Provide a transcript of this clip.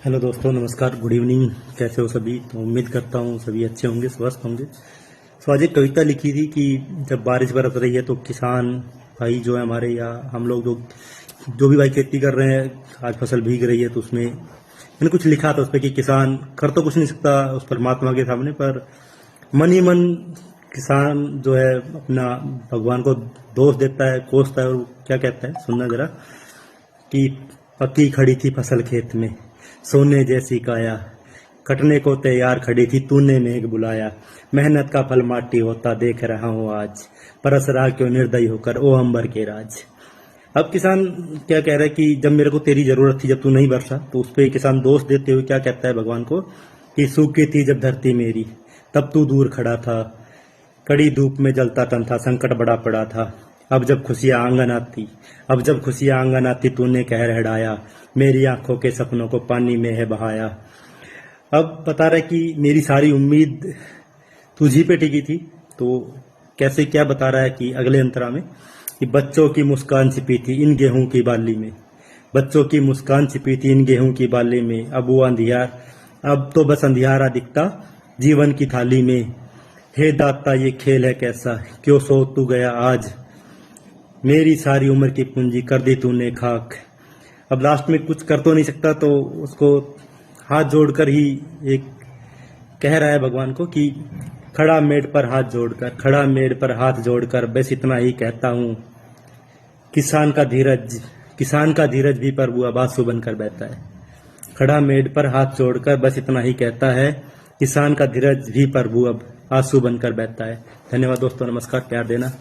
Hello दोस्तों, नमस्कार, good evening. कैसे हो सभी? तो उम्मीद करता हूँ सभी अच्छे होंगे, स्वस्थ होंगे। तो आज एक कविता लिखी थी कि जब बारिश बरस रही है तो किसान भाई जो है हमारे, या हम लोग जो जो भी भाई खेती कर रहे हैं, आज फसल भीग रही है तो उसमें मैंने कुछ लिखा था उस पर कि किसान कर तो कुछ नहीं सकता उस परमात्मा के सामने, पर मन ही मन किसान जो है अपना भगवान को दोष देता है, कोसता है। और क्या कहता है, सुनना जरा कि पक्की खड़ी थी फसल खेत में, सोने जैसी काया, कटने को तैयार खड़ी थी, तूने मेघ बुलाया, मेहनत का फल माटी होता देख रहा हूँ आज, परस रहा क्यों निर्दयी होकर ओ अंबर के राज। अब किसान क्या कह रहा है कि जब मेरे को तेरी जरूरत थी, जब तू नहीं बरसा, तो उस पर किसान दोष देते हुए क्या कहता है भगवान को कि सूखी थी जब धरती मेरी, तब तू दूर खड़ा था, कड़ी धूप में जलता तन था, संकट बड़ा पड़ा था। अब जब खुशियां आंगन आती, तूने कहर हटाया, मेरी आंखों के सपनों को पानी में है बहाया। अब बता रहा है कि मेरी सारी उम्मीद तुझी पे टिकी थी। तो कैसे, क्या बता रहा है कि अगले अंतरा में कि बच्चों की मुस्कान छिपी थी इन गेहूं की बाली में, बच्चों की मुस्कान छिपी थी इन गेहूं की बाली में, अब वो अंधियार, अब तो बस अंधियारा दिखता जीवन की थाली में। हे दाता ये खेल है कैसा, क्यों सो तू गया आज, मेरी सारी उम्र की पूंजी कर दी तूने खाक। अब लास्ट में कुछ कर तो नहीं सकता, तो उसको हाथ जोड़कर ही एक कह रहा है भगवान को कि खड़ा मेड़ पर हाथ जोड़कर, खड़ा मेड़ पर हाथ जोड़कर बस इतना ही कहता हूँ, किसान का धीरज भी प्रभु अब आंसू बनकर बहता है। खड़ा मेड़ पर हाथ जोड़कर बस इतना ही कहता है, किसान का धीरज भी प्रभु अब आंसू बनकर बहता है। धन्यवाद दोस्तों, नमस्कार, प्यार देना।